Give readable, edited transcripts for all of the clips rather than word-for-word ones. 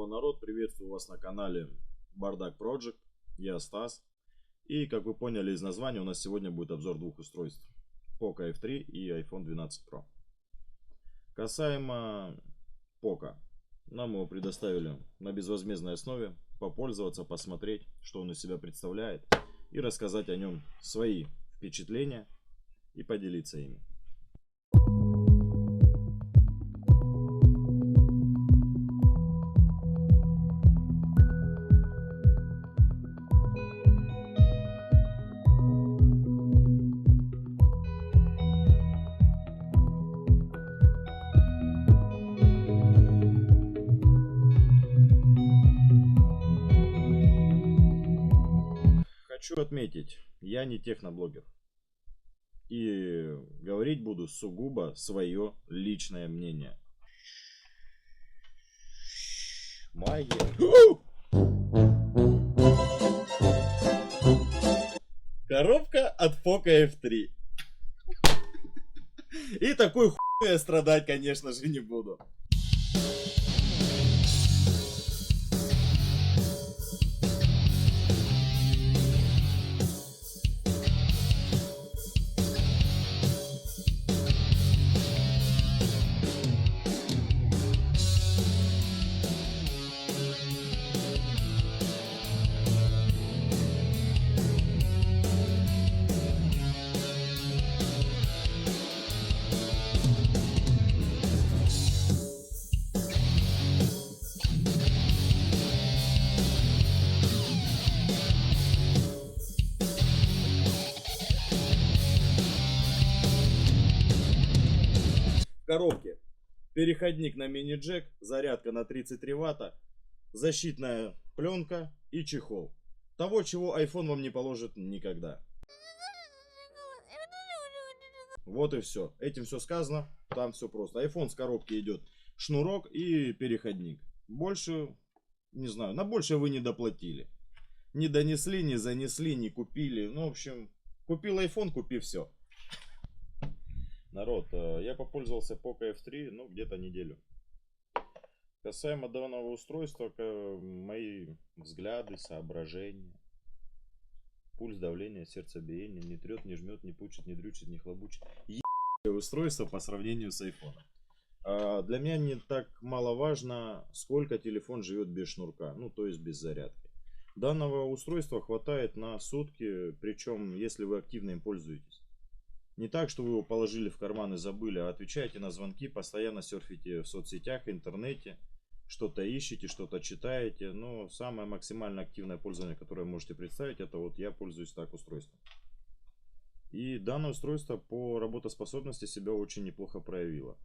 здорово, народ, приветствую вас на канале Бардак Project, я Стас. И как вы поняли из названия, у нас сегодня будет обзор двух устройств, Poco F3 и iPhone 12 Pro. Касаемо Poco, нам его предоставили на безвозмездной основе, попользоваться, посмотреть, что он из себя представляет, и рассказать о нем свои впечатления и поделиться ими. Хочу отметить, я не техноблогер. И говорить буду сугубо свое личное мнение. Магия. Коробка от Poco F3. И такой хуй я страдать, конечно же, не буду. В коробке переходник на мини-джек, зарядка на 33 ватта, защитная пленка и чехол. Того, чего iPhone вам не положит никогда. Вот и все. Этим все сказано. Там все просто. iPhone с коробки идет шнурок и переходник. Больше, не знаю, на больше вы не доплатили. Не донесли, не занесли, не купили. Ну, в общем, купил iPhone, купи все. Народ, я попользовался Poco F3, ну, где-то неделю. Касаемо данного устройства, мои взгляды, соображения. Пульс, давление, сердцебиение, не трет, не жмет, не пучит, не дрючит, не хлобучит. Устройство по сравнению с iPhone. Для меня не так маловажно, сколько телефон живет без шнурка, ну, то есть без зарядки. Данного устройства хватает на сутки, причем если вы активно им пользуетесь. Не так, что вы его положили в карман и забыли, а отвечаете на звонки, постоянно серфите в соцсетях, интернете, что-то ищете, что-то читаете. Но самое максимально активное пользование, которое вы можете представить, это вот я пользуюсь так устройством. И данное устройство по работоспособности себя очень неплохо проявило.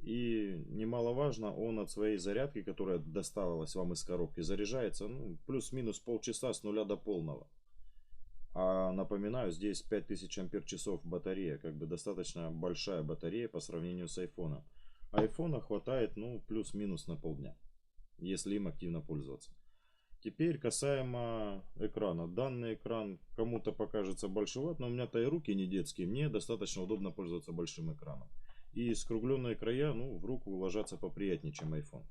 И немаловажно, он от своей зарядки, которая досталась вам из коробки, заряжается плюс-минус полчаса с нуля до полного. А напоминаю, здесь 5000 ампер-часов батарея, как бы достаточно большая батарея по сравнению с iPhone. Айфона хватает, плюс-минус на полдня, если им активно пользоваться. Теперь касаемо экрана. Данный экран кому-то покажется большеват, но у меня-то и руки не детские, мне достаточно удобно пользоваться большим экраном. И скругленные края, в руку ложатся поприятнее, чем iPhone.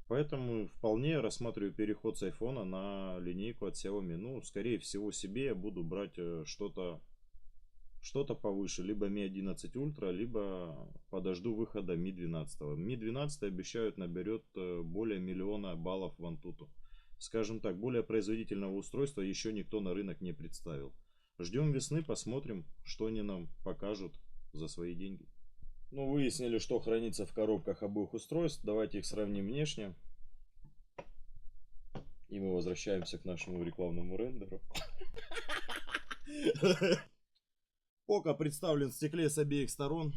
Поэтому вполне рассматриваю переход с iPhone на линейку от Xiaomi. Скорее всего, себе я буду брать что-то повыше. Либо Mi 11 Ultra, либо подожду выхода Mi 12. Mi 12 обещают наберет более миллиона баллов в Antutu. Скажем так, более производительного устройства еще никто на рынок не представил. Ждем весны, посмотрим, что они нам покажут за свои деньги. Выяснили, что хранится в коробках обоих устройств. Давайте их сравним внешне. И мы возвращаемся к нашему рекламному рендеру. Poco представлен в стекле с обеих сторон.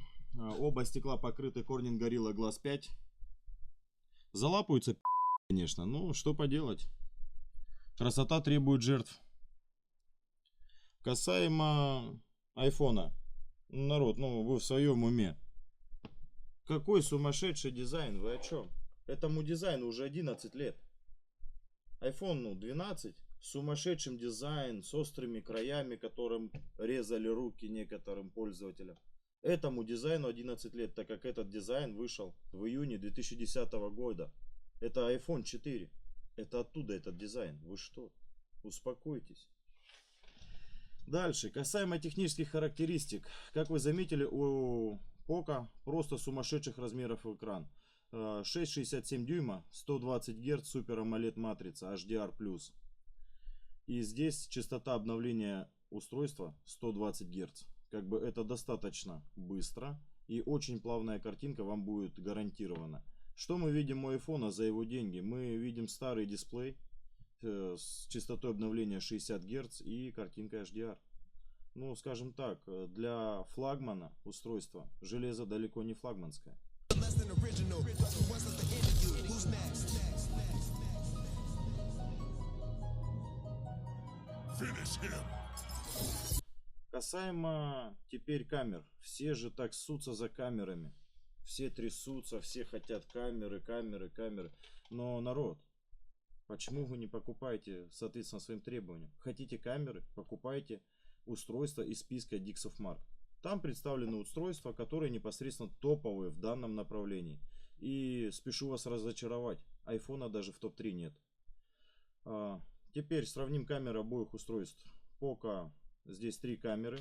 Оба стекла покрыты Corning Gorilla Glass 5. Залапаются, конечно. Что поделать. Красота требует жертв. Касаемо айфона. Народ, вы в своем уме. Какой сумасшедший дизайн, вы о чем? Этому дизайну уже 11 лет. iPhone 12 с сумасшедшим дизайном, с острыми краями, которым резали руки некоторым пользователям. Этому дизайну 11 лет, так как этот дизайн вышел в июне 2010 года. Это iPhone 4. Это оттуда этот дизайн. Вы что? Успокойтесь. Дальше. Касаемо технических характеристик. Как вы заметили, у Poco просто сумасшедших размеров экран. 6,67 дюйма, 120 Гц, Super AMOLED матрица, HDR+. И здесь частота обновления устройства 120 Гц. Как бы это достаточно быстро. И очень плавная картинка вам будет гарантирована. Что мы видим у iPhone за его деньги? Мы видим старый дисплей с частотой обновления 60 Гц и картинкой HDR. Ну, скажем так, для флагмана устройства железо далеко не флагманское. Касаемо теперь камер. Все же так ссутся за камерами. Все трясутся, все хотят камеры, камеры, камеры. Но народ, почему вы не покупаете, соответственно, своим требованиям? Хотите камеры? Покупайте устройства из списка Dixomark. Там представлены устройства, которые непосредственно топовые в данном направлении. И спешу вас разочаровать, айфона даже в топ-3 нет. Теперь сравним камеры обоих устройств. Poco, здесь 3 камеры,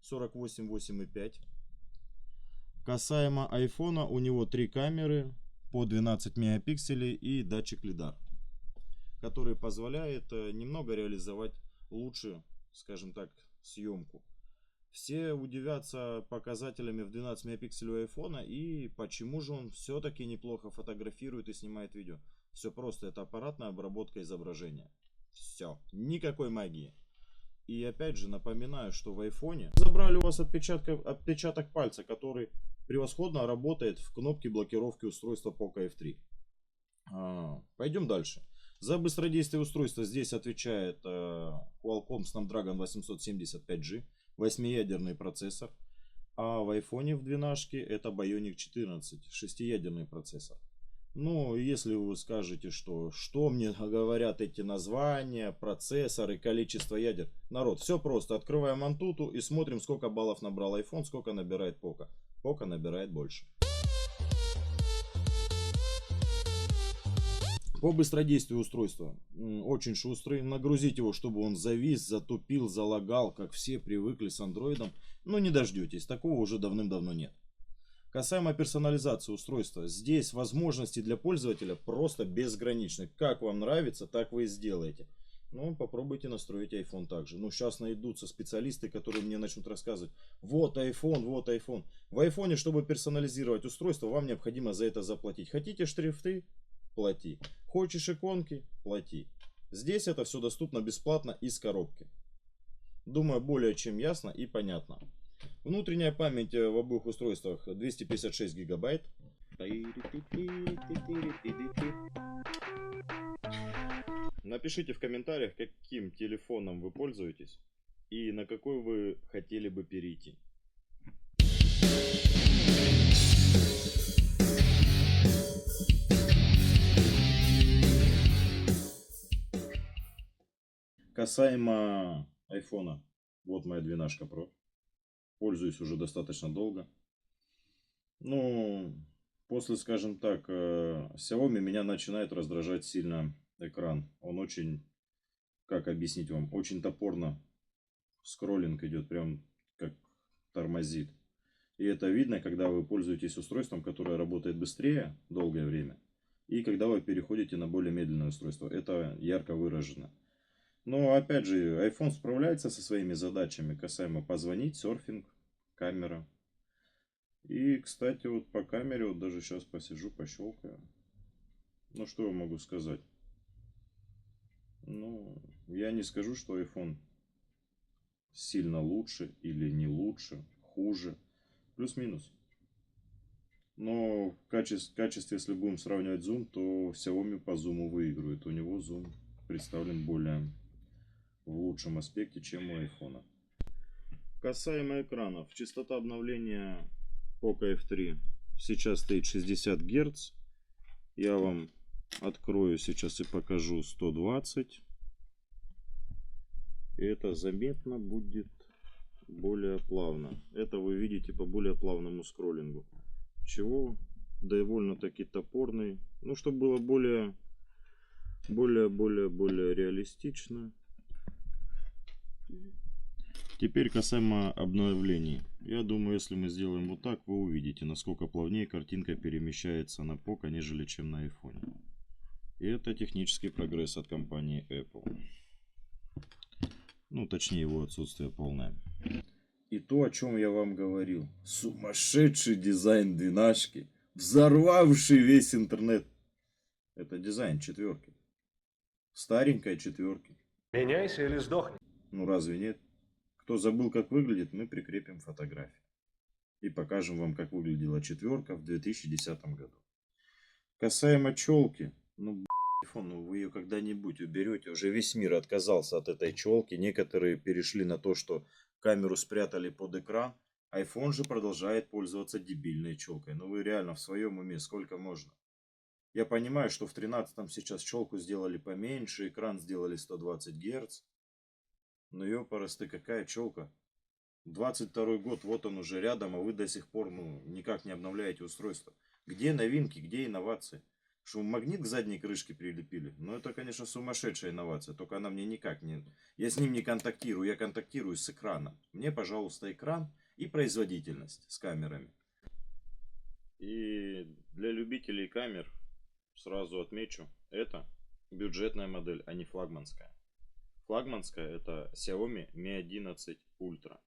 48, 8 и 5. Касаемо айфона, у него 3 камеры по 12 мегапикселей и датчик лидар, который позволяет немного реализовать лучше, скажем так, съемку. Все удивятся показателями в 12 мегапикселей у айфона и почему же он все-таки неплохо фотографирует и снимает видео. Все просто, это аппаратная обработка изображения. Все, никакой магии. И опять же напоминаю, что в айфоне забрали у вас отпечаток пальца, который превосходно работает в кнопке блокировки устройства Poco F3. Пойдем дальше. За быстродействие устройства здесь отвечает Qualcomm Snapdragon 870 5G, 8-ядерный процессор. А в айфоне в 12 это Bionic 14, 6-ядерный процессор. Ну, если вы скажете, что мне говорят эти названия, процессоры, количество ядер. Народ, все просто. Открываем Antutu и смотрим, сколько баллов набрал iPhone, сколько набирает Poco. Poco набирает больше. По быстродействию устройства. Очень шустрый. Нагрузить его, чтобы он завис, затупил, залагал, как все привыкли с андроидом. Но не дождетесь. Такого уже давным-давно нет. Касаемо персонализации устройства. Здесь возможности для пользователя просто безграничны. Как вам нравится, так вы и сделаете. Ну, попробуйте настроить iPhone также. Ну, сейчас найдутся специалисты, которые мне начнут рассказывать. Вот iPhone, вот iPhone. В iPhone, чтобы персонализировать устройство, вам необходимо за это заплатить. Хотите шрифты? Плати. Хочешь иконки? Плати. Здесь это все доступно бесплатно из коробки. Думаю, более чем ясно и понятно. Внутренняя память в обоих устройствах 256 гигабайт. Напишите в комментариях, каким телефоном вы пользуетесь и на какой вы хотели бы перейти. Касаемо айфона. Вот моя 12 Pro. Пользуюсь уже достаточно долго. Ну, после, скажем так, Xiaomi меня начинает раздражать сильно экран. Он очень, как объяснить вам, очень топорно скроллинг идет, прям как тормозит. И это видно, когда вы пользуетесь устройством, которое работает быстрее долгое время. И когда вы переходите на более медленное устройство. Это ярко выражено. Но опять же, iPhone справляется со своими задачами касаемо позвонить, серфинг, камера. И, кстати, вот по камере, вот даже сейчас посижу, пощелкаю. Ну, что я могу сказать? Ну, я не скажу, что iPhone сильно лучше или не лучше, хуже. Плюс-минус. Но в качестве, если будем сравнивать зум, то Xiaomi по зуму выигрывает. У него зум представлен более в лучшем аспекте, чем у iPhone. Касаемо экранов. Частота обновления Poco F3 сейчас стоит 60 Гц. Я вам открою сейчас и покажу 120. И это заметно будет более плавно. Это вы видите по более плавному скроллингу. Чего довольно-таки топорный. Ну, чтобы было более Более реалистично. Теперь касаемо обновлений. Я думаю, если мы сделаем вот так, вы увидите, насколько плавнее картинка перемещается на ПОКа, нежели чем на iPhone. И это технический прогресс от компании Apple. Ну, точнее, его отсутствие полное. И то, о чем я вам говорил. Сумасшедший дизайн двенашки, взорвавший весь интернет. Это дизайн четверки. Старенькой четверки. Меняйся или сдохни. Ну, разве нет? Кто забыл, как выглядит, мы прикрепим фотографию. И покажем вам, как выглядела четверка в 2010 году. Касаемо челки. Ну, ну вы ее когда-нибудь уберете. Уже весь мир отказался от этой челки. Некоторые перешли на то, что камеру спрятали под экран. iPhone же продолжает пользоваться дебильной челкой. Ну вы реально в своем уме, сколько можно? Я понимаю, что в 13-м сейчас челку сделали поменьше, экран сделали 120 Гц. Но ёпарасты, какая челка? 22 год, вот он уже рядом, а вы до сих пор никак не обновляете устройство. Где новинки, где инновации? Что магнит к задней крышке прилепили? Ну это, конечно, сумасшедшая инновация, только она мне никак не... Я с ним не контактирую, я контактирую с экраном. Мне, пожалуйста, экран и производительность с камерами. И для любителей камер сразу отмечу, это бюджетная модель, а не флагманская. Флагманская это Xiaomi Mi 11 Ultra.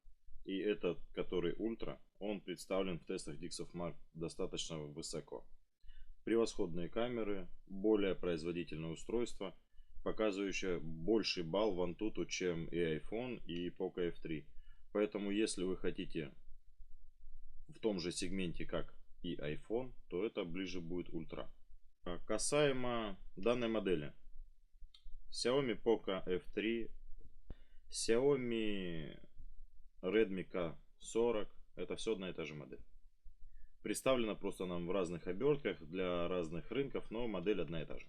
И этот, который Ultra, он представлен в тестах DxOFMark достаточно высоко. Превосходные камеры, более производительное устройство, показывающее больший балл в Antutu, чем и iPhone, и Poco F3. Поэтому, если вы хотите в том же сегменте, как и iPhone, то это ближе будет Ultra. Касаемо данной модели. Xiaomi Poco F3, Xiaomi Redmi K40, это все одна и та же модель. Представлена просто нам в разных обертках для разных рынков, но модель одна и та же.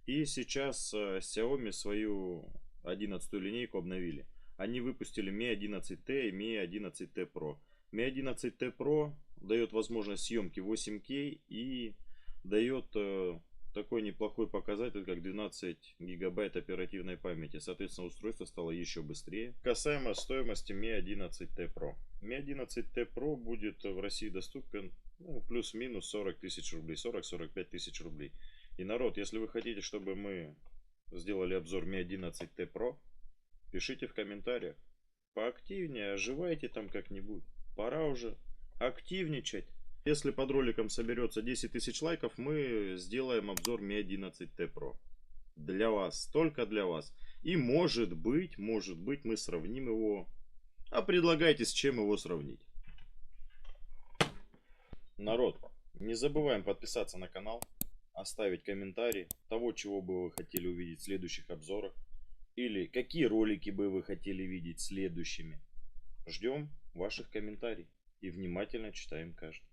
И сейчас Xiaomi свою 11 линейку обновили. Они выпустили Mi 11T и Mi 11T Pro. Mi 11T Pro дает возможность съемки 8К и дает такой неплохой показатель, как 12 гигабайт оперативной памяти. Соответственно, устройство стало еще быстрее. Касаемо стоимости Mi 11T Pro. Mi 11T Pro будет в России доступен плюс-минус 40 тысяч рублей, 40-45 тысяч рублей. И народ, если вы хотите, чтобы мы сделали обзор Mi 11T Pro, пишите в комментариях. Поактивнее, оживайте там как-нибудь. Пора уже активничать. Если под роликом соберется 10 тысяч лайков, мы сделаем обзор Mi 11T Pro. Для вас, только для вас. И может быть мы сравним его. А предлагайте, с чем его сравнить. Народ, не забываем подписаться на канал, оставить комментарий того, чего бы вы хотели увидеть в следующих обзорах. Или какие ролики бы вы хотели видеть следующими. Ждем ваших комментариев и внимательно читаем каждый.